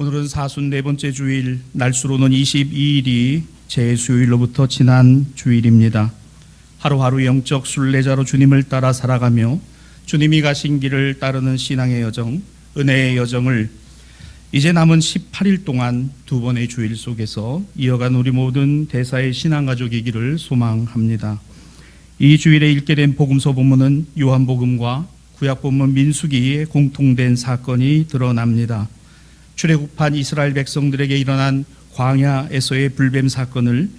오늘은 사순 네 번째 주일, 날수로는 22일이 제수요일로부터 지난 주일입니다. 하루하루 영적 순례자로 주님을 따라 살아가며 주님이 가신 길을 따르는 신앙의 여정, 은혜의 여정을 이제 남은 18일 동안 두 번의 주일 속에서 이어간 우리 모든 대사의 신앙가족이기를 소망합니다. 이 주일에 읽게 된 복음서 본문은 요한복음과 구약본문 민수기에 공통된 사건이 드러납니다. 출애굽한 이스라엘 백성들에게 일어난 광야에서의 불뱀 사건을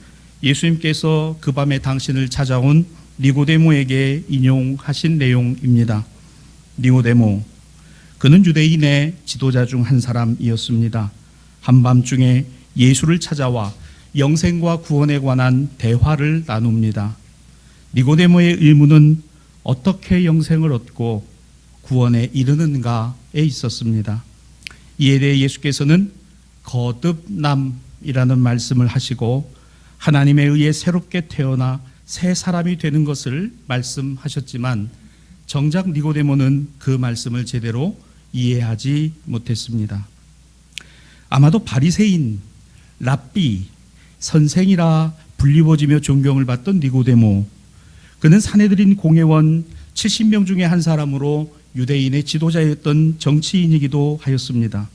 예수님께서 그 밤에 당신을 찾아온 니고데모에게 인용하신 내용입니다. 니고데모, 그는 유대인의 지도자 중 한 사람이었습니다. 한밤중에 예수를 찾아와 영생과 구원에 관한 대화를 나눕니다. 니고데모의 의문은 어떻게 영생을 얻고 구원에 이르는가에 있었습니다. 이에 대해 예수께서는 거듭남이라는 말씀을 하시고 하나님에 의해 새롭게 태어나 새 사람이 되는 것을 말씀하셨지만 정작 니고데모는 그 말씀을 제대로 이해하지 못했습니다. 아마도 바리새인, 랍비, 선생이라 불리워지며 존경을 받던 니고데모, 그는 산헤드린 공회원 70명 중에 한 사람으로 유대인의 지도자였던 정치인이기도 하였습니다.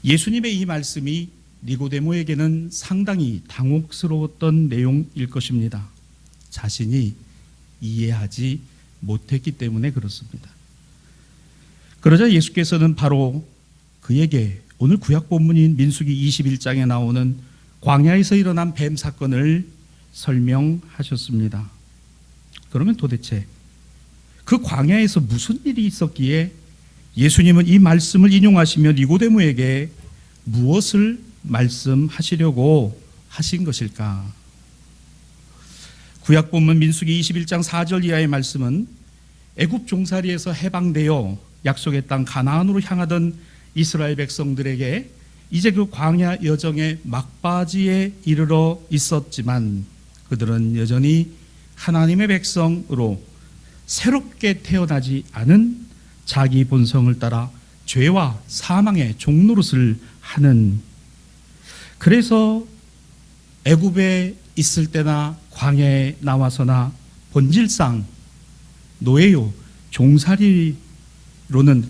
예수님의 이 말씀이 니고데모에게는 상당히 당혹스러웠던 내용일 것입니다. 자신이 이해하지 못했기 때문에 그렇습니다. 그러자 예수께서는 바로 그에게 오늘 구약 본문인 민수기 21장에 나오는 광야에서 일어난 뱀 사건을 설명하셨습니다. 그러면 도대체 그 광야에서 무슨 일이 있었기에 예수님은 이 말씀을 인용하시며 니고데모에게 무엇을 말씀하시려고 하신 것일까? 구약 본문 민수기 21장 4절 이하의 말씀은 애굽 종살이에서 해방되어 약속의 땅 가나안으로 향하던 이스라엘 백성들에게 이제 그 광야 여정의 막바지에 이르러 있었지만 그들은 여전히 하나님의 백성으로 새롭게 태어나지 않은 자기 본성을 따라 죄와 사망의 종노릇을 하는, 그래서 애굽에 있을 때나 광야에 나와서나 본질상 노예요, 종살이로는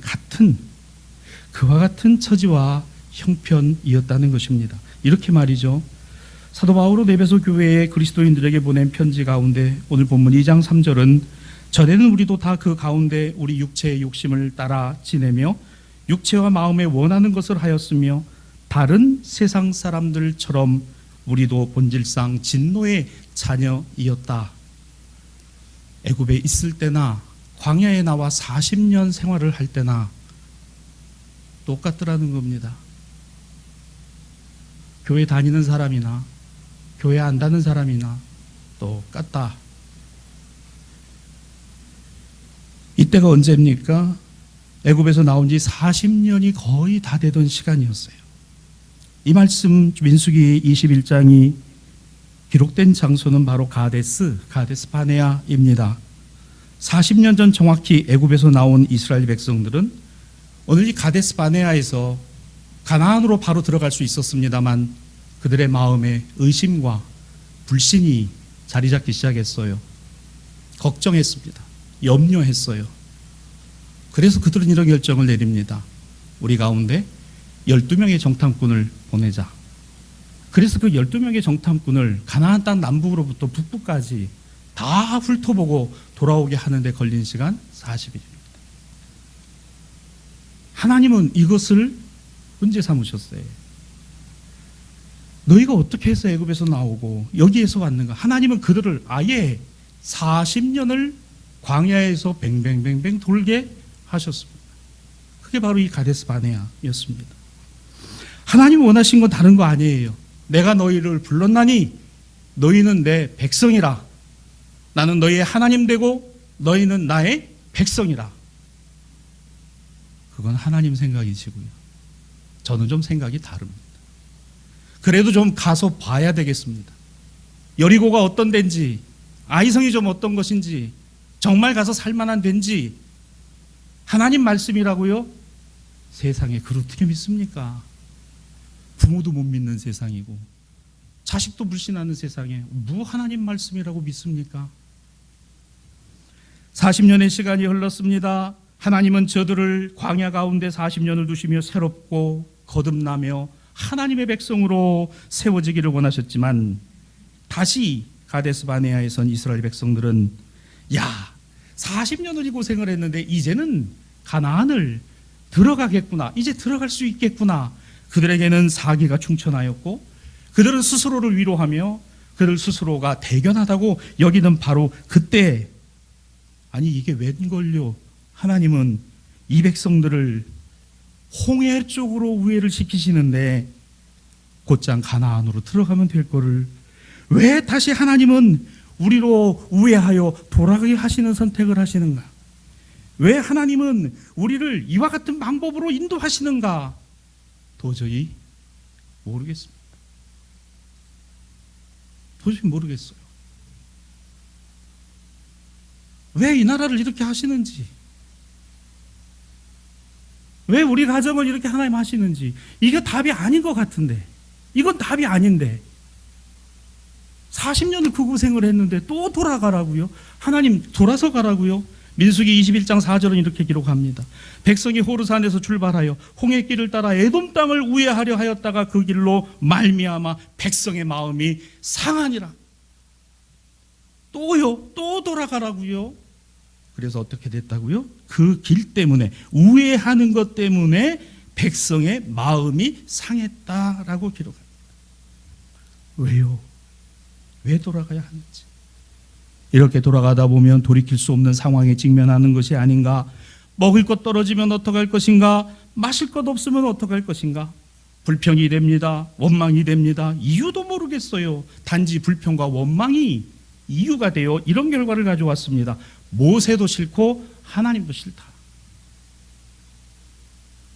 같은, 그와 같은 처지와 형편이었다는 것입니다. 이렇게 말이죠. 사도 바울은 에베소 교회의 그리스도인들에게 보낸 편지 가운데 오늘 본문 2장 3절은 전에는 우리도 다 그 가운데 우리 육체의 욕심을 따라 지내며 육체와 마음에 원하는 것을 하였으며 다른 세상 사람들처럼 우리도 본질상 진노의 자녀이었다. 애굽에 있을 때나 광야에 나와 40년 생활을 할 때나 똑같더라는 겁니다. 교회 다니는 사람이나 교회 안 다니는 사람이나 똑같다. 이때가 언제입니까? 애굽에서 나온 지 40년이 거의 다 되던 시간이었어요. 이 말씀 민수기 21장이 기록된 장소는 바로 가데스 바네아입니다. 40년 전 정확히 애굽에서 나온 이스라엘 백성들은 오늘 이 가데스 바네아에서 가나안으로 바로 들어갈 수 있었습니다만 그들의 마음에 의심과 불신이 자리 잡기 시작했어요. 걱정했습니다. 염려했어요. 그래서 그들은 이런 결정을 내립니다. 우리 가운데 12명의 정탐꾼을 보내자. 그래서 그 12명의 정탐꾼을 가나안 땅 남북으로부터 북부까지 다 훑어보고 돌아오게 하는데 걸린 시간 40일입니다. 하나님은 이것을 문제 삼으셨어요. 너희가 어떻게 해서 애굽에서 나오고 여기에서 왔는가? 하나님은 그들을 아예 40년을 광야에서 뱅뱅뱅뱅 돌게 하셨습니다. 그게 바로 이 가데스 바네아였습니다. 하나님 원하신 건 다른 거 아니에요. 내가 너희를 불렀나니 너희는 내 백성이라. 나는 너희의 하나님 되고 너희는 나의 백성이라. 그건 하나님 생각이시고요. 저는 좀 생각이 다릅니다. 그래도 좀 가서 봐야 되겠습니다. 여리고가 어떤 데인지, 아이성이 좀 어떤 것인지, 정말 가서 살만한 데인지, 하나님 말씀이라고요? 세상에 그걸 어떻게 믿습니까? 부모도 못 믿는 세상이고 자식도 불신하는 세상에 뭐 하나님 말씀이라고 믿습니까? 40년의 시간이 흘렀습니다. 하나님은 저들을 광야 가운데 40년을 두시며 새롭고 거듭나며 하나님의 백성으로 세워지기를 원하셨지만 다시 가데스 바네아에선 이스라엘 백성들은 40년을 이 고생을 했는데 이제는 가나안을 들어가겠구나, 이제 들어갈 수 있겠구나. 그들에게는 사기가 충천하였고 그들은 스스로를 위로하며 그들 스스로가 대견하다고 여기는 바로 그때, 아니 이게 웬걸요, 하나님은 이 백성들을 홍해 쪽으로 우회를 시키시는데 곧장 가나안으로 들어가면 될 거를 왜 다시 하나님은 우리로 우회하여 돌아가게 하시는 선택을 하시는가? 왜 하나님은 우리를 이와 같은 방법으로 인도하시는가? 도저히 모르겠습니다. 도저히 모르겠어요. 왜 이 나라를 이렇게 하시는지, 왜 우리 가정을 이렇게 하나님 하시는지, 이게 답이 아닌 것 같은데, 이건 답이 아닌데 40년을 그 고생을 했는데 또 돌아가라고요? 하나님 돌아서 가라고요? 민수기 21장 4절은 이렇게 기록합니다. 백성이 호르산에서 출발하여 홍해길을 따라 에돔 땅을 우회하려 하였다가 그 길로 말미암아 백성의 마음이 상하니라. 또요? 또 돌아가라고요? 그래서 어떻게 됐다고요? 그 길 때문에, 우회하는 것 때문에 백성의 마음이 상했다라고 기록합니다. 왜요? 왜 돌아가야 하는지. 이렇게 돌아가다 보면 돌이킬 수 없는 상황에 직면하는 것이 아닌가? 먹을 것 떨어지면 어떡할 것인가? 마실 것 없으면 어떡할 것인가? 불평이 됩니다. 원망이 됩니다. 이유도 모르겠어요. 단지 불평과 원망이 이유가 되어 이런 결과를 가져왔습니다. 모세도 싫고 하나님도 싫다.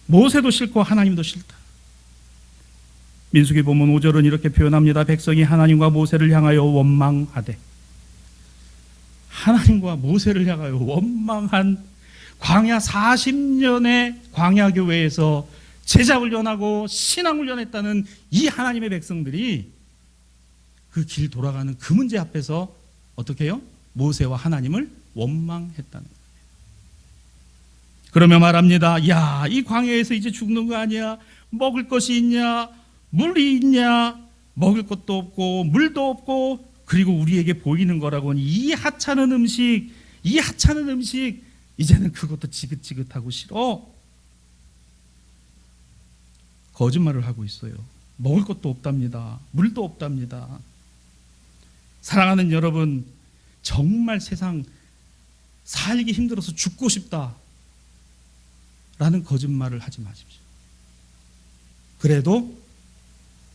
모세도 싫고 하나님도 싫다. 민수기 본문 5절은 이렇게 표현합니다. 백성이 하나님과 모세를 향하여 원망하되. 하나님과 모세를 향하여 원망한 광야 40년의 광야교회에서 제자훈련하고 신앙훈련했다는 이 하나님의 백성들이 그 길 돌아가는 그 문제 앞에서 어떻게 해요? 모세와 하나님을 원망했다는 거예요. 그러며 말합니다. 이 광야에서 이제 죽는 거 아니야? 먹을 것이 있냐? 물이 있냐? 먹을 것도 없고 물도 없고, 그리고 우리에게 보이는 거라고는 이 하찮은 음식, 이제는 그것도 지긋지긋하고 싫어. 거짓말을 하고 있어요. 먹을 것도 없답니다. 물도 없답니다. 사랑하는 여러분, 정말 세상 살기 힘들어서 죽고 싶다 라는 거짓말을 하지 마십시오. 그래도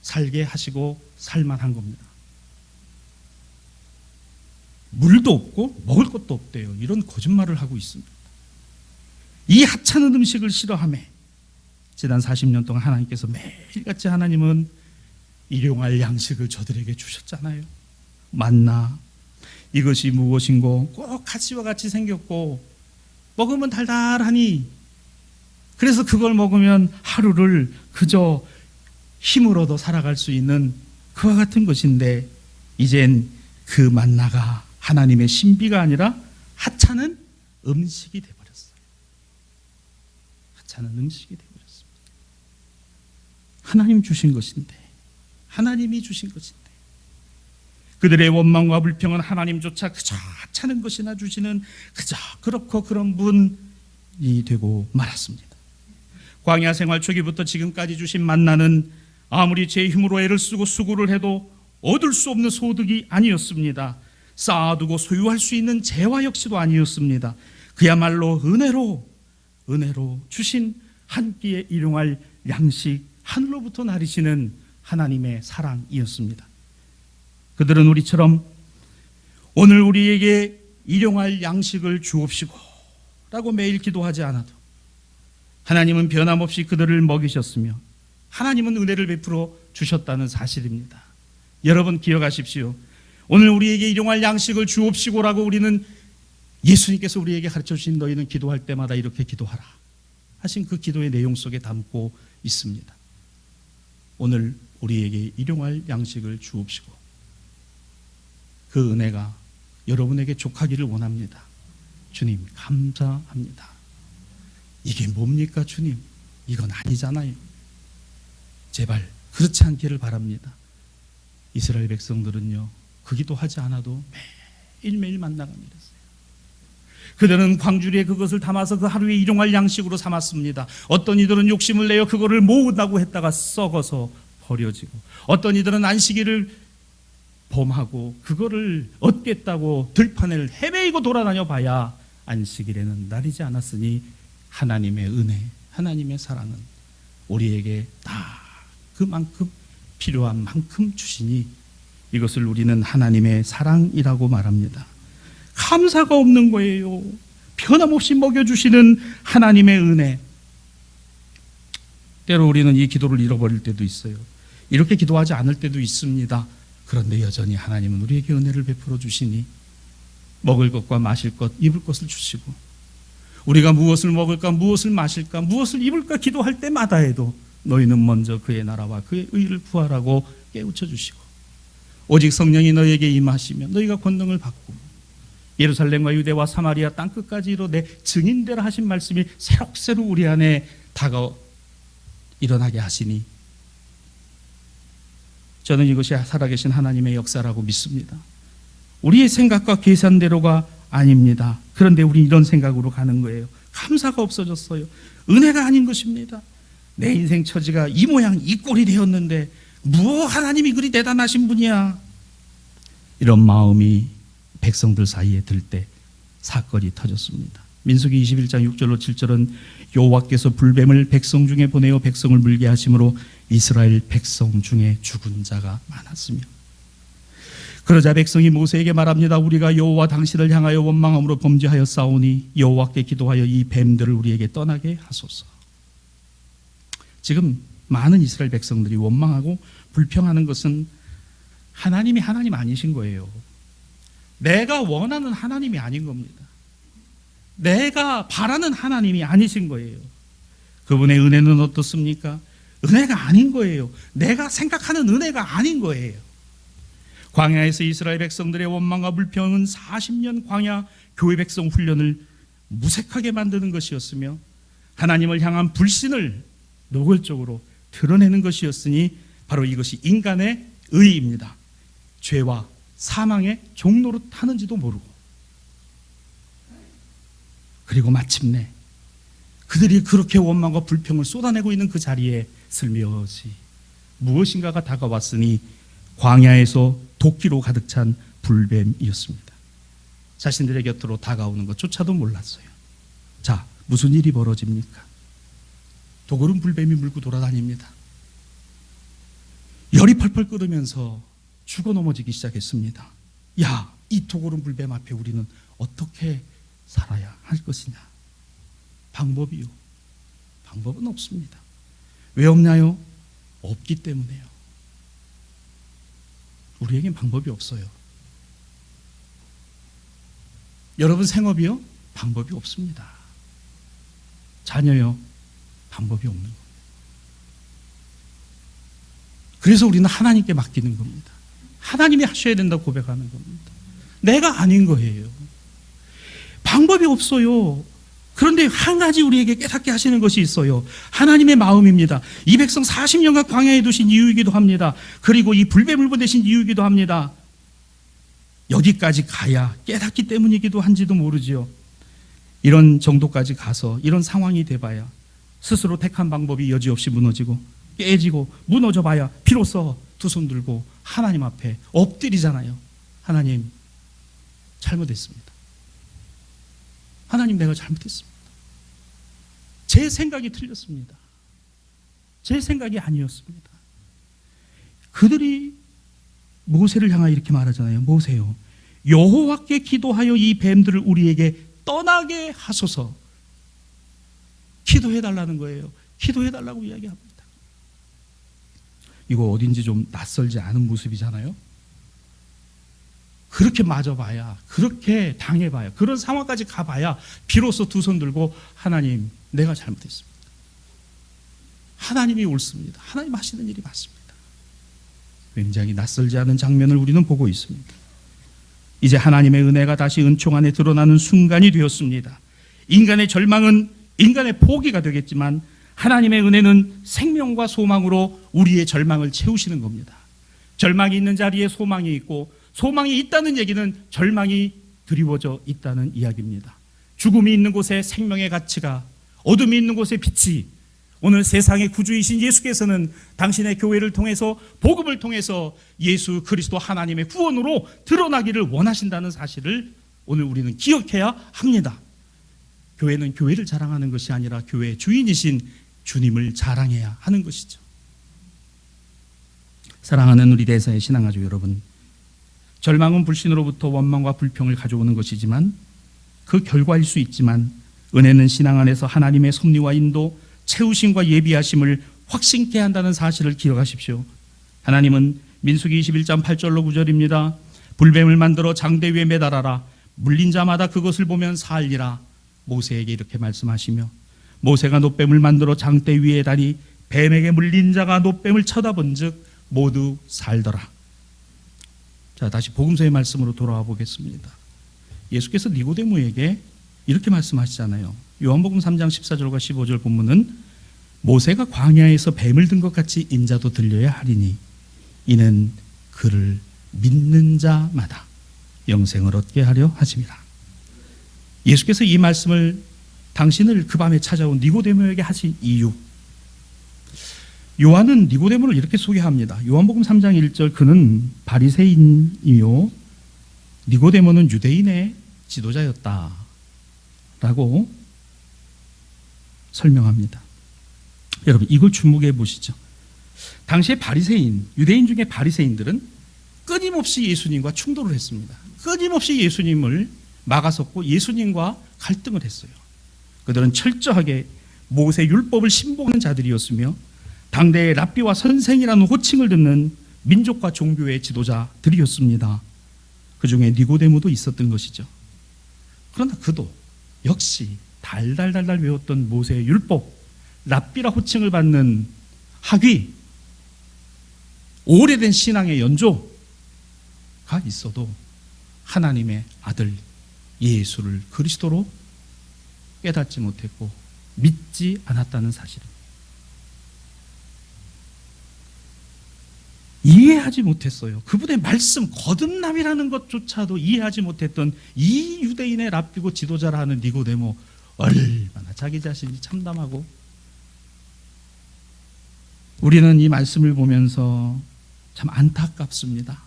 살게 하시고 살만한 겁니다. 물도 없고 먹을 것도 없대요. 이런 거짓말을 하고 있습니다. 이 하찮은 음식을 싫어하며 지난 40년 동안 하나님께서 매일같이 하나님은 일용할 양식을 저들에게 주셨잖아요. 만나, 이것이 무엇인고 꼭 가시와 같이 생겼고 먹으면 달달하니, 그래서 그걸 먹으면 하루를 그저 힘을 얻어 살아갈 수 있는 그와 같은 것인데, 이젠 그 만나가 하나님의 신비가 아니라 하찮은 음식이 되어버렸어요. 하찮은 음식이 되어버렸습니다. 하나님 주신 것인데, 하나님이 주신 것인데, 그들의 원망과 불평은 하나님조차 그저 하찮은 것이나 주시는 그저 그렇고 그런 분이 되고 말았습니다. 광야 생활 초기부터 지금까지 주신 만나는 아무리 제 힘으로 애를 쓰고 수고를 해도 얻을 수 없는 소득이 아니었습니다. 쌓아두고 소유할 수 있는 재화 역시도 아니었습니다. 그야말로 은혜로 주신 한 끼에 일용할 양식, 하늘로부터 내리시는 하나님의 사랑이었습니다. 그들은 우리처럼 오늘 우리에게 일용할 양식을 주옵시고 라고 매일 기도하지 않아도 하나님은 변함없이 그들을 먹이셨으며 하나님은 은혜를 베풀어 주셨다는 사실입니다. 여러분 기억하십시오. 오늘 우리에게 일용할 양식을 주옵시고라고 우리는, 예수님께서 우리에게 가르쳐 주신 너희는 기도할 때마다 이렇게 기도하라 하신 그 기도의 내용 속에 담고 있습니다. 오늘 우리에게 일용할 양식을 주옵시고 그 은혜가 여러분에게 족하기를 원합니다. 주님 감사합니다. 이게 뭡니까 주님? 이건 아니잖아요. 제발 그렇지 않기를 바랍니다. 이스라엘 백성들은요, 그 기도하지 않아도 매일매일 만나가 내렸어요. 그들은 광주리에 그것을 담아서 그 하루에 일용할 양식으로 삼았습니다. 어떤 이들은 욕심을 내어 그거를 모으다고 했다가 썩어서 버려지고, 어떤 이들은 안식일을 범하고 그거를 얻겠다고 들판을 헤매이고 돌아다녀 봐야 안식일에는 날이지 않았으니 하나님의 은혜, 하나님의 사랑은 우리에게 다 그만큼 필요한 만큼 주시니 이것을 우리는 하나님의 사랑이라고 말합니다. 감사가 없는 거예요. 변함없이 먹여주시는 하나님의 은혜. 때로 우리는 이 기도를 잃어버릴 때도 있어요. 이렇게 기도하지 않을 때도 있습니다. 그런데 여전히 하나님은 우리에게 은혜를 베풀어 주시니 먹을 것과 마실 것, 입을 것을 주시고, 우리가 무엇을 먹을까, 무엇을 마실까, 무엇을 입을까 기도할 때마다 해도 너희는 먼저 그의 나라와 그의 의를 구하라고 깨우쳐 주시고, 오직 성령이 너희에게 임하시면 너희가 권능을 받고 예루살렘과 유대와 사마리아 땅끝까지 이르러 내 증인되라 하신 말씀이 새록새록 우리 안에 일어나게 하시니 저는 이것이 살아계신 하나님의 역사라고 믿습니다. 우리의 생각과 계산대로가 아닙니다. 그런데 우리 이런 생각으로 가는 거예요. 감사가 없어졌어요. 은혜가 아닌 것입니다. 내 인생 처지가 이 모양 이 꼴이 되었는데 무엇 하나님이 그리 대단하신 분이야. 이런 마음이 백성들 사이에 들 때 사건이 터졌습니다. 민수기 21장 6절로 7절은 여호와께서 불뱀을 백성 중에 보내어 백성을 물게 하심으로 이스라엘 백성 중에 죽은 자가 많았으며, 그러자 백성이 모세에게 말합니다. 우리가 여호와 당신을 향하여 원망함으로 범죄하여 싸우니 여호와께 기도하여 이 뱀들을 우리에게 떠나게 하소서. 지금 많은 이스라엘 백성들이 원망하고 불평하는 것은 하나님이 하나님 아니신 거예요. 내가 원하는 하나님이 아닌 겁니다. 내가 바라는 하나님이 아니신 거예요. 그분의 은혜는 어떻습니까? 은혜가 아닌 거예요. 내가 생각하는 은혜가 아닌 거예요. 광야에서 이스라엘 백성들의 원망과 불평은 40년 광야 교회 백성 훈련을 무색하게 만드는 것이었으며 하나님을 향한 불신을 노골적으로 드러내는 것이었으니 바로 이것이 인간의 의의입니다. 죄와 사망의 종로로 타는지도 모르고, 그리고 마침내 그들이 그렇게 원망과 불평을 쏟아내고 있는 그 자리에 슬며시 무엇인가가 다가왔으니 광야에서 도끼로 가득 찬 불뱀이었습니다. 자신들의 곁으로 다가오는 것조차도 몰랐어요. 자, 무슨 일이 벌어집니까? 도구른 불뱀이 물고 돌아다닙니다. 열이 펄펄 끓으면서 죽어 넘어지기 시작했습니다. 야, 이 도구른 불뱀 앞에 우리는 어떻게 살아야 할 것이냐? 방법이요. 방법은 없습니다. 왜 없나요? 없기 때문에요. 우리에겐 방법이 없어요. 여러분 생업이요? 방법이 없습니다. 자녀요? 방법이 없는 겁니다. 그래서 우리는 하나님께 맡기는 겁니다. 하나님이 하셔야 된다고 고백하는 겁니다. 내가 아닌 거예요. 방법이 없어요. 그런데 한 가지 우리에게 깨닫게 하시는 것이 있어요. 하나님의 마음입니다. 이 백성 40년간 광야에 두신 이유이기도 합니다. 그리고 이 불뱀을 보내신 이유이기도 합니다. 여기까지 가야 깨닫기 때문이기도 한지도 모르지요. 이런 정도까지 가서 이런 상황이 돼봐야 스스로 택한 방법이 여지없이 무너지고 깨지고 무너져 봐야 비로소 두 손 들고 하나님 앞에 엎드리잖아요. 하나님, 잘못했습니다. 하나님, 내가 잘못했습니다. 제 생각이 틀렸습니다. 제 생각이 아니었습니다. 그들이 모세를 향하여 이렇게 말하잖아요. 모세요, 여호와께 기도하여 이 뱀들을 우리에게 떠나게 하소서. 기도해달라는 거예요. 기도해달라고 이야기합니다. 이거 어딘지 좀 낯설지 않은 모습이잖아요. 그렇게 맞아봐야, 그렇게 당해봐야, 그런 상황까지 가봐야 비로소 두 손 들고 하나님, 내가 잘못했습니다. 하나님이 옳습니다. 하나님 하시는 일이 맞습니다. 굉장히 낯설지 않은 장면을 우리는 보고 있습니다. 이제 하나님의 은혜가 다시 은총 안에 드러나는 순간이 되었습니다. 인간의 절망은 인간의 포기가 되겠지만 하나님의 은혜는 생명과 소망으로 우리의 절망을 채우시는 겁니다. 절망이 있는 자리에 소망이 있고 소망이 있다는 얘기는 절망이 드리워져 있다는 이야기입니다. 죽음이 있는 곳에 생명의 가치가, 어둠이 있는 곳에 빛이, 오늘 세상의 구주이신 예수께서는 당신의 교회를 통해서, 복음을 통해서 예수 그리스도 하나님의 구원으로 드러나기를 원하신다는 사실을 오늘 우리는 기억해야 합니다. 교회는 교회를 자랑하는 것이 아니라 교회의 주인이신 주님을 자랑해야 하는 것이죠. 사랑하는 우리 대사의 신앙가족 여러분, 절망은 불신으로부터 원망과 불평을 가져오는 것이지만 그 결과일 수 있지만 은혜는 신앙 안에서 하나님의 섭리와 인도, 채우심과 예비하심을 확신케 한다는 사실을 기억하십시오. 하나님은 민수기 21장 8절로 9절입니다. 불뱀을 만들어 장대 위에 매달아라. 물린 자마다 그것을 보면 살리라. 모세에게 이렇게 말씀하시며 모세가 놋뱀을 만들어 장대 위에 다니 뱀에게 물린 자가 놋뱀을 쳐다본 즉 모두 살더라. 자, 다시 복음서의 말씀으로 돌아와 보겠습니다. 예수께서 니고데모에게 이렇게 말씀하시잖아요. 요한복음 3장 14절과 15절 본문은 모세가 광야에서 뱀을 든 것 같이 인자도 들려야 하리니 이는 그를 믿는 자마다 영생을 얻게 하려 하심이라. 예수께서 이 말씀을 당신을 그 밤에 찾아온 니고데모에게 하신 이유, 요한은 니고데모를 이렇게 소개합니다. 요한복음 3장 1절 그는 바리새인이요 니고데모는 유대인의 지도자였다 라고 설명합니다. 여러분 이걸 주목해 보시죠. 당시에 바리새인, 유대인 중에 바리새인들은 끊임없이 예수님과 충돌을 했습니다. 끊임없이 예수님을 막아섰고 예수님과 갈등을 했어요. 그들은 철저하게 모세 율법을 신봉하는 자들이었으며 당대의 랍비와 선생이라는 호칭을 듣는 민족과 종교의 지도자들이었습니다. 그 중에 니고데모도 있었던 것이죠. 그러나 그도 역시 달달달달 외웠던 모세의 율법, 랍비라 호칭을 받는 학위, 오래된 신앙의 연조가 있어도 하나님의 아들 예수를 그리스도로 깨닫지 못했고 믿지 않았다는 사실입니다. 이해하지 못했어요. 그분의 말씀, 거듭남이라는 것조차도 이해하지 못했던 이 유대인의 랍비고 지도자라 하는 니고데모, 얼마나 자기 자신이 참담하고. 우리는 이 말씀을 보면서 참 안타깝습니다.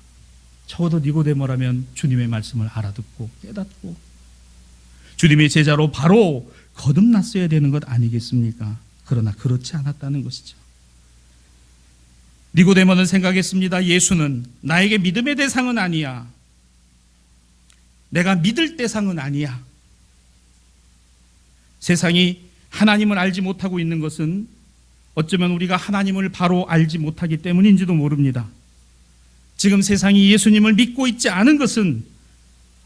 적어도 니고데모라면 주님의 말씀을 알아듣고 깨닫고 주님의 제자로 바로 거듭났어야 되는 것 아니겠습니까? 그러나 그렇지 않았다는 것이죠. 니고데모는 생각했습니다. 예수는 나에게 믿음의 대상은 아니야. 내가 믿을 대상은 아니야. 세상이 하나님을 알지 못하고 있는 것은 어쩌면 우리가 하나님을 바로 알지 못하기 때문인지도 모릅니다. 지금 세상이 예수님을 믿고 있지 않은 것은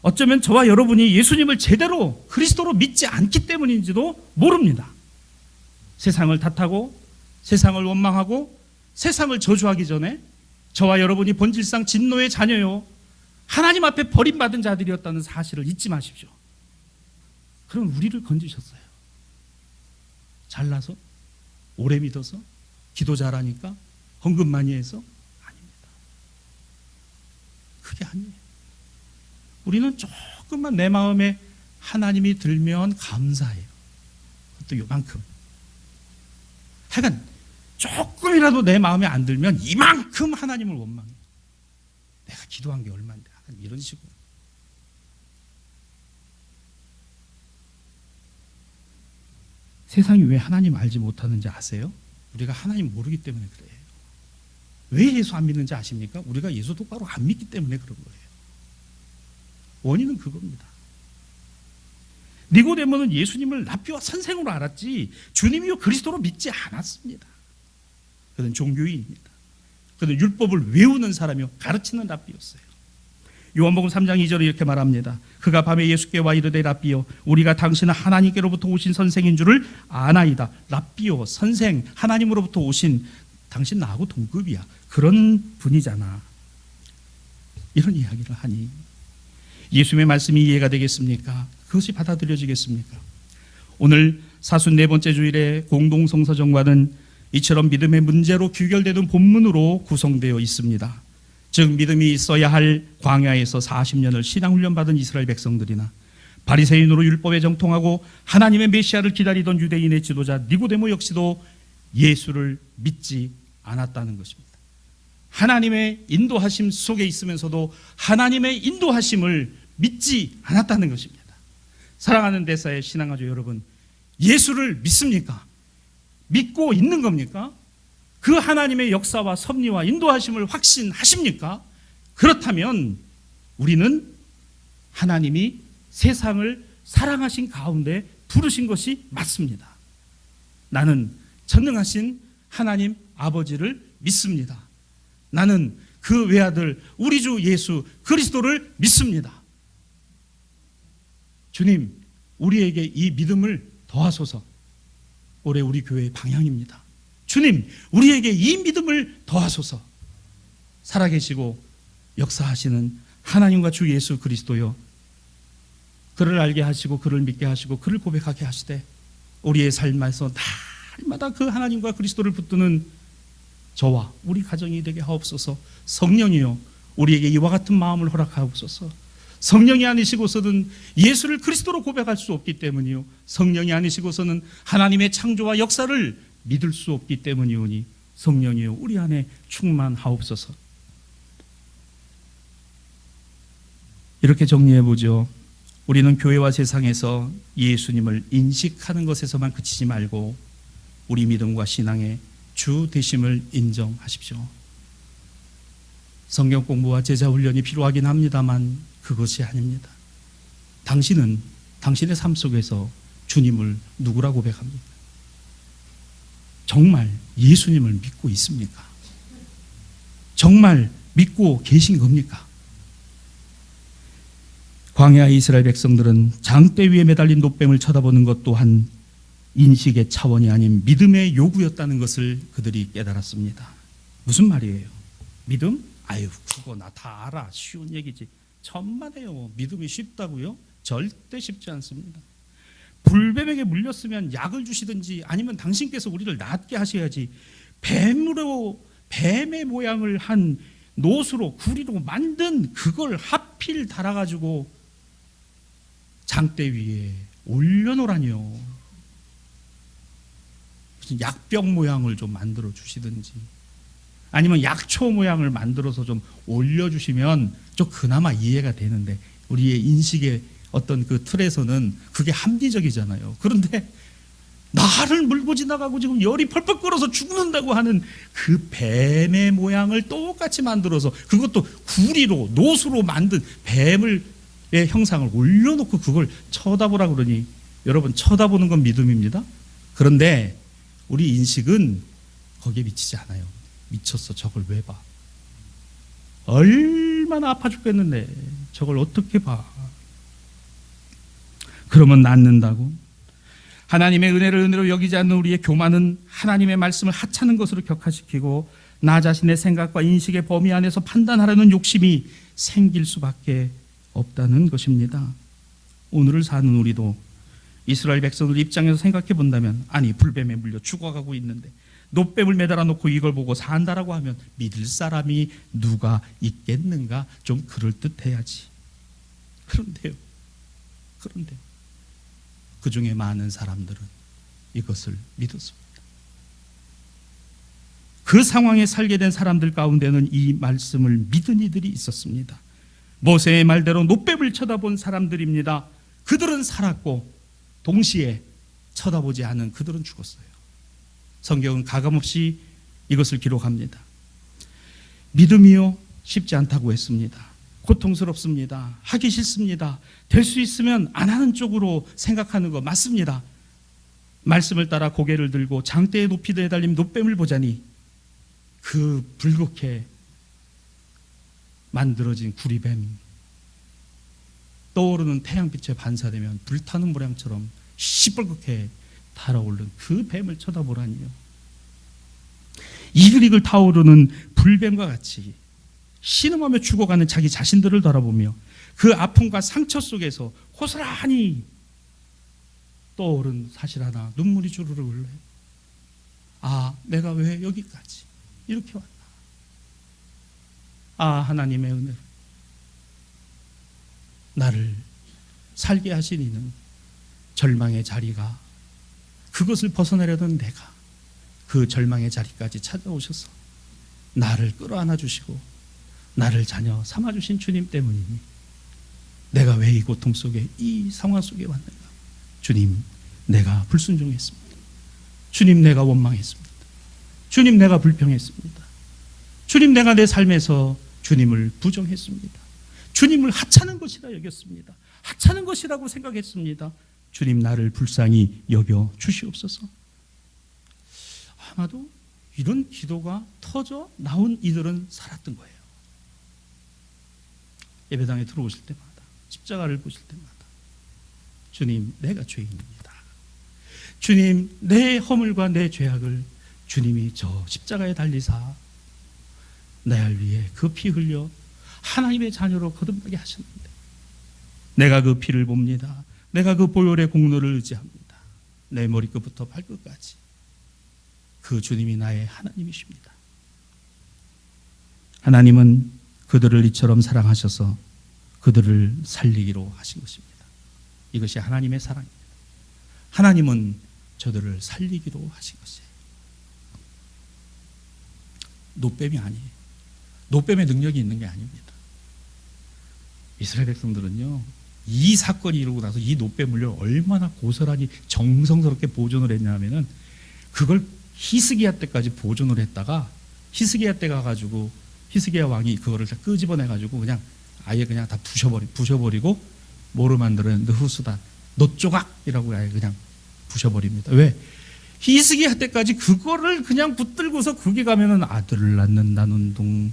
어쩌면 저와 여러분이 예수님을 제대로 그리스도로 믿지 않기 때문인지도 모릅니다. 세상을 탓하고 세상을 원망하고 세상을 저주하기 전에 저와 여러분이 본질상 진노의 자녀요 하나님 앞에 버림받은 자들이었다는 사실을 잊지 마십시오. 그럼 우리를 건지셨어요. 잘나서? 오래 믿어서? 기도 잘하니까? 헌금 많이 해서? 아닙니다. 그게 아니에요. 우리는 조금만 내 마음에 하나님이 들면 감사해요. 그것도 요만큼. 하여간 조금이라도 내 마음에 안 들면 이만큼 하나님을 원망해요. 내가 기도한 게 얼마인데 이런 식으로. 세상이 왜 하나님 알지 못하는지 아세요? 우리가 하나님 모르기 때문에 그래요. 왜 예수 안 믿는지 아십니까? 우리가 예수 똑바로 안 믿기 때문에 그런 거예요. 원인은 그겁니다. 니고데모는 예수님을 랍비와 선생으로 알았지 주님이요 그리스도로 믿지 않았습니다. 그는 종교인입니다. 그는 율법을 외우는 사람이요 가르치는 랍비였어요. 요한복음 3장 2절에 이렇게 말합니다. 그가 밤에 예수께 와 이르되 랍비여 우리가 당신은 하나님께로부터 오신 선생인 줄을 아나이다. 랍비여 선생, 하나님으로부터 오신, 당신 나하고 동급이야. 그런 분이잖아. 이런 이야기를 하니 예수님의 말씀이 이해가 되겠습니까? 그것이 받아들여지겠습니까? 오늘 44번째 주일의 공동성서정과는 이처럼 믿음의 문제로 귀결되는 본문으로 구성되어 있습니다. 즉 믿음이 있어야 할 광야에서 40년을 신앙훈련 받은 이스라엘 백성들이나 바리새인으로 율법에 정통하고 하나님의 메시아를 기다리던 유대인의 지도자 니고데모 역시도 예수를 믿지 않았다는 것입니다. 하나님의 인도하심 속에 있으면서도 하나님의 인도하심을 믿지 않았다는 것입니다. 사랑하는 대사의 신앙가족 여러분, 예수를 믿습니까? 믿고 있는 겁니까? 그 하나님의 역사와 섭리와 인도하심을 확신하십니까? 그렇다면 우리는 하나님이 세상을 사랑하신 가운데 부르신 것이 맞습니다. 나는 전능하신 하나님 아버지를 믿습니다. 나는 그 외아들 우리 주 예수 그리스도를 믿습니다. 주님, 우리에게 이 믿음을 더하소서. 올해 우리 교회의 방향입니다. 주님, 우리에게 이 믿음을 더하소서. 살아계시고 역사하시는 하나님과 주 예수 그리스도여, 그를 알게 하시고 그를 믿게 하시고 그를 고백하게 하시되 우리의 삶에서 날마다 그 하나님과 그리스도를 붙드는 저와 우리 가정이 되게 하옵소서. 성령이여 우리에게 이와 같은 마음을 허락하옵소서. 성령이 아니시고서는 예수를 그리스도로 고백할 수 없기 때문이요, 성령이 아니시고서는 하나님의 창조와 역사를 믿을 수 없기 때문이오니 성령이여 우리 안에 충만하옵소서. 이렇게 정리해보죠. 우리는 교회와 세상에서 예수님을 인식하는 것에서만 그치지 말고 우리 믿음과 신앙의 주 되심을 인정하십시오. 성경 공부와 제자 훈련이 필요하긴 합니다만 그것이 아닙니다. 당신은 당신의 삶 속에서 주님을 누구라 고백합니까? 정말 예수님을 믿고 있습니까? 정말 믿고 계신 겁니까? 광야 이스라엘 백성들은 장대 위에 매달린 놋뱀을 쳐다보는 것 또한 인식의 차원이 아닌 믿음의 요구였다는 것을 그들이 깨달았습니다. 무슨 말이에요? 믿음? 아유, 그거 나 다 알아. 쉬운 얘기지. 천만에요. 믿음이 쉽다고요? 절대 쉽지 않습니다. 불뱀에게 물렸으면 약을 주시든지 아니면 당신께서 우리를 낫게 하셔야지, 뱀의 모양을 한 놋으로 구리로 만든 그걸 하필 달아가지고 장대 위에 올려놓으라니요. 무슨 약병 모양을 좀 만들어 주시든지 아니면 약초 모양을 만들어서 좀 올려주시면 좀 그나마 이해가 되는데, 우리의 인식의 어떤 그 틀에서는 그게 합리적이잖아요. 그런데 나를 물고 지나가고 지금 열이 펄펄 끓어서 죽는다고 하는 그 뱀의 모양을 똑같이 만들어서, 그것도 구리로 놋으로 만든 뱀의 형상을 올려놓고 그걸 쳐다보라 그러니, 여러분, 쳐다보는 건 믿음입니다. 그런데 우리 인식은 거기에 미치지 않아요. 미쳤어. 저걸 왜 봐? 얼마나 아파 죽겠는데 저걸 어떻게 봐? 그러면 낫는다고? 하나님의 은혜를 은혜로 여기지 않는 우리의 교만은 하나님의 말씀을 하찮은 것으로 격화시키고 나 자신의 생각과 인식의 범위 안에서 판단하려는 욕심이 생길 수밖에 없다는 것입니다. 오늘을 사는 우리도 이스라엘 백성들 입장에서 생각해 본다면, 아니 불뱀에 물려 죽어가고 있는데 놋뱀을 매달아 놓고 이걸 보고 산다라고 하면 믿을 사람이 누가 있겠는가? 좀 그럴듯해야지. 그런데요, 그 중에 많은 사람들은 이것을 믿었습니다. 그 상황에 살게 된 사람들 가운데는 이 말씀을 믿은 이들이 있었습니다. 모세의 말대로 놋뱀을 쳐다본 사람들입니다. 그들은 살았고 동시에 쳐다보지 않은 그들은 죽었어요. 성경은 가감없이 이것을 기록합니다. 믿음이요, 쉽지 않다고 했습니다. 고통스럽습니다. 하기 싫습니다. 될 수 있으면 안 하는 쪽으로 생각하는 거 맞습니다. 말씀을 따라 고개를 들고 장대에 높이 내달린 놋뱀을 보자니 그 불겋게 만들어진 구리뱀, 떠오르는 태양빛에 반사되면 불타는 모량처럼 시뻘겋게 달아오른 그 뱀을 쳐다보라니요. 이글이글 타오르는 불뱀과 같이 신음하며 죽어가는 자기 자신들을 바라보며 그 아픔과 상처 속에서 호스라니 떠오른 사실 하나, 눈물이 주르르 흘러요. 아, 내가 왜 여기까지 이렇게 왔나. 아, 하나님의 은혜로 나를 살게 하신 이는 절망의 자리가, 그것을 벗어나려던 내가 그 절망의 자리까지 찾아오셔서 나를 끌어안아 주시고 나를 자녀 삼아주신 주님 때문이니 내가 왜 이 고통 속에, 이 상황 속에 왔는가. 주님, 내가 불순종했습니다. 주님, 내가 원망했습니다. 주님, 내가 불평했습니다. 주님, 내가 내 삶에서 주님을 부정했습니다. 주님을 하찮은 것이라 여겼습니다. 하찮은 것이라고 생각했습니다. 주님, 나를 불쌍히 여겨 주시옵소서. 아마도 이런 기도가 터져 나온 이들은 살았던 거예요. 예배당에 들어오실 때마다, 십자가를 보실 때마다 주님, 내가 죄인입니다. 주님, 내 허물과 내 죄악을 주님이 저 십자가에 달리사 나를 위해 그 피 흘려 하나님의 자녀로 거듭나게 하셨는데 내가 그 피를 봅니다. 내가 그 보혈의 공로를 의지합니다. 내 머리끝부터 발끝까지 그 주님이 나의 하나님이십니다. 하나님은 그들을 이처럼 사랑하셔서 그들을 살리기로 하신 것입니다. 이것이 하나님의 사랑입니다. 하나님은 저들을 살리기로 하신 것이에요. 노뱀이 아니에요. 노뱀의 능력이 있는 게 아닙니다. 이스라엘 백성들은요, 이 사건이 이루고 나서 이 노뱀을 얼마나 고스란히 정성스럽게 보존을 했냐면은 그걸 히스기야 때까지 보존을 했다가 히스기야 때 가가지고 히스기야 왕이 그거를 다 끄집어내가지고 그냥 아예 그냥 다 부셔버리고 뭐로 만드는 느후수다, 노조각이라고 아예 그냥 부셔버립니다. 왜? 히스기야 때까지 그거를 그냥 붙들고서 거기 가면은 아들을 낳는다는 둥,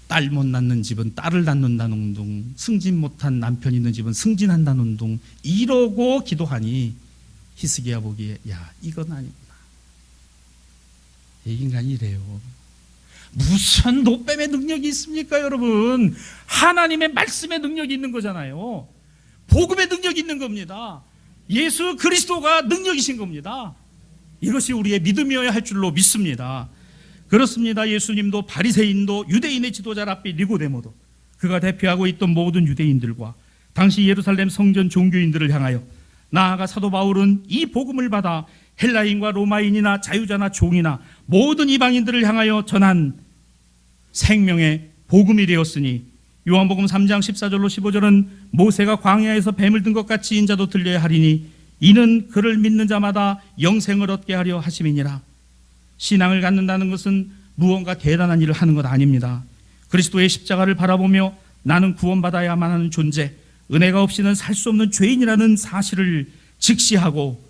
딸 못 낳는 집은 딸을 낳는다는 둥, 승진 못한 남편 있는 집은 승진한다는 둥, 이러고 기도하니 히스기야 보기에 야, 이건 아니구나. 이 인간이 이래요. 무슨 노뱀의 능력이 있습니까, 여러분? 하나님의 말씀의 능력이 있는 거잖아요. 복음의 능력이 있는 겁니다. 예수 그리스도가 능력이신 겁니다. 이것이 우리의 믿음이어야 할 줄로 믿습니다. 그렇습니다. 예수님도 바리새인도 유대인의 지도자 랍비 니고데모도 그가 대표하고 있던 모든 유대인들과 당시 예루살렘 성전 종교인들을 향하여 나아가 사도 바울은 이 복음을 받아 헬라인과 로마인이나 자유자나 종이나 모든 이방인들을 향하여 전한 생명의 복음이 되었으니 요한복음 3장 14절로 15절은 모세가 광야에서 뱀을 든 것 같이 인자도 들려야 하리니 이는 그를 믿는 자마다 영생을 얻게 하려 하심이니라. 신앙을 갖는다는 것은 무언가 대단한 일을 하는 것 아닙니다. 그리스도의 십자가를 바라보며 나는 구원받아야만 하는 존재, 은혜가 없이는 살 수 없는 죄인이라는 사실을 직시하고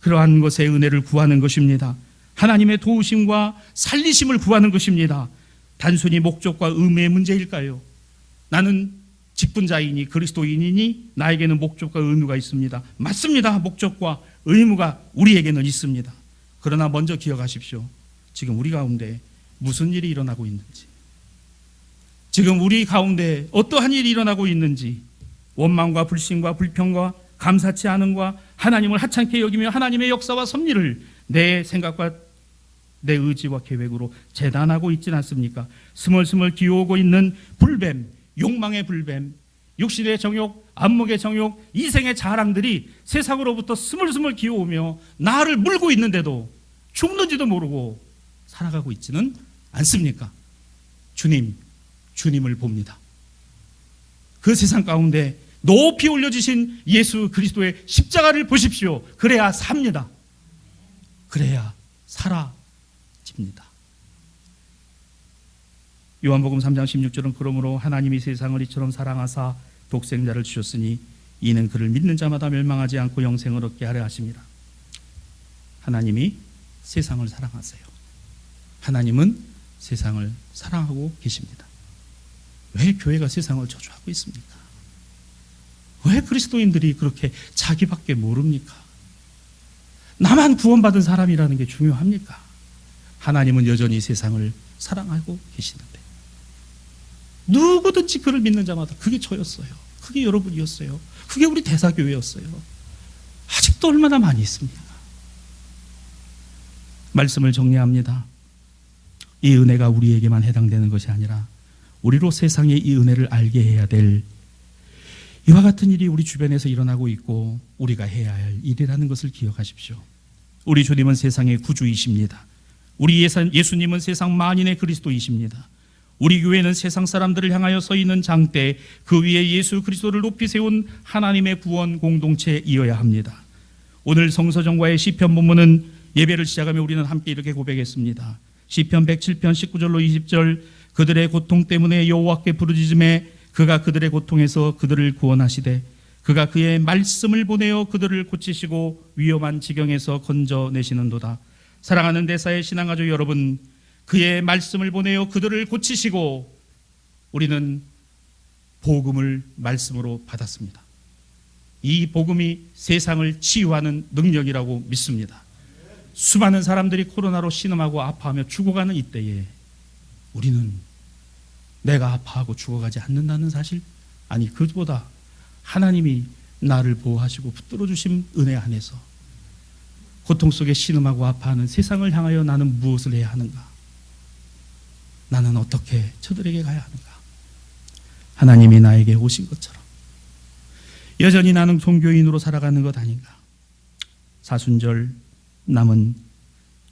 그러한 것의 은혜를 구하는 것입니다. 하나님의 도우심과 살리심을 구하는 것입니다. 단순히 목적과 의무의 문제일까요? 나는 직분자이니 그리스도인이니 나에게는 목적과 의무가 있습니다. 맞습니다. 목적과 의무가 우리에게는 있습니다. 그러나 먼저 기억하십시오. 지금 우리 가운데 무슨 일이 일어나고 있는지, 지금 우리 가운데 어떠한 일이 일어나고 있는지, 원망과 불신과 불평과 감사치 않음과 하나님을 하찮게 여기며 하나님의 역사와 섭리를 내 생각과 내 의지와 계획으로 재단하고 있지는 않습니까? 스멀스멀 기어오고 있는 불뱀, 욕망의 불뱀, 육신의 정욕, 안목의 정욕, 이생의 자랑들이 세상으로부터 스물스물 기어오며 나를 물고 있는데도 죽는지도 모르고 살아가고 있지는 않습니까? 주님을 봅니다. 그 세상 가운데 높이 올려주신 예수 그리스도의 십자가를 보십시오. 그래야 삽니다. 그래야 살아집니다. 요한복음 3장 16절은 그러므로 하나님이 세상을 이처럼 사랑하사 독생자를 주셨으니 이는 그를 믿는 자마다 멸망하지 않고 영생을 얻게 하려 하심이라. 하나님이 세상을 사랑하세요. 하나님은 세상을 사랑하고 계십니다. 왜 교회가 세상을 저주하고 있습니까? 왜 그리스도인들이 그렇게 자기밖에 모릅니까? 나만 구원받은 사람이라는 게 중요합니까? 하나님은 여전히 세상을 사랑하고 계시는데 누구든지 그를 믿는 자마다 그게 저였어요. 그게 여러분이었어요. 그게 우리 대사교회였어요. 아직도 얼마나 많이 있습니까? 말씀을 정리합니다. 이 은혜가 우리에게만 해당되는 것이 아니라 우리로 세상에 이 은혜를 알게 해야 될 이와 같은 일이 우리 주변에서 일어나고 있고 우리가 해야 할 일이라는 것을 기억하십시오. 우리 주님은 세상의 구주이십니다. 우리 예수님은 세상 만인의 그리스도이십니다. 우리 교회는 세상 사람들을 향하여 서 있는 장대, 그 위에 예수 그리스도를 높이 세운 하나님의 구원 공동체이어야 합니다. 오늘 성서정과의 시편 본문은 예배를 시작하며 우리는 함께 이렇게 고백했습니다. 시편 107편 19절로 20절, 그들의 고통 때문에 여호와께 부르짖음에 그가 그들의 고통에서 그들을 구원하시되 그가 그의 말씀을 보내어 그들을 고치시고 위험한 지경에서 건져내시는도다. 사랑하는 대사의 신앙가족 여러분, 그의 말씀을 보내어 그들을 고치시고 우리는 복음을 말씀으로 받았습니다. 이 복음이 세상을 치유하는 능력이라고 믿습니다. 수많은 사람들이 코로나로 신음하고 아파하며 죽어가는 이때에 우리는 내가 아파하고 죽어가지 않는다는 사실, 아니 그보다 하나님이 나를 보호하시고 붙들어 주신 은혜 안에서 고통 속에 신음하고 아파하는 세상을 향하여 나는 무엇을 해야 하는가? 나는 어떻게 저들에게 가야 하는가? 하나님이 나에게 오신 것처럼 여전히 나는 종교인으로 살아가는 것 아닌가? 사순절 남은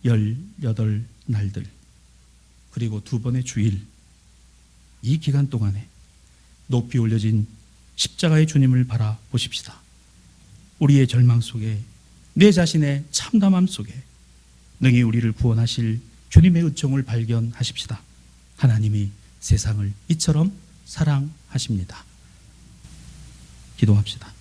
18날들 그리고 2번의 주일, 이 기간 동안에 높이 올려진 십자가의 주님을 바라보십시다. 우리의 절망 속에, 내 자신의 참담함 속에 능히 우리를 구원하실 주님의 은총을 발견하십시다. 하나님이 세상을 이처럼 사랑하십니다. 기도합시다.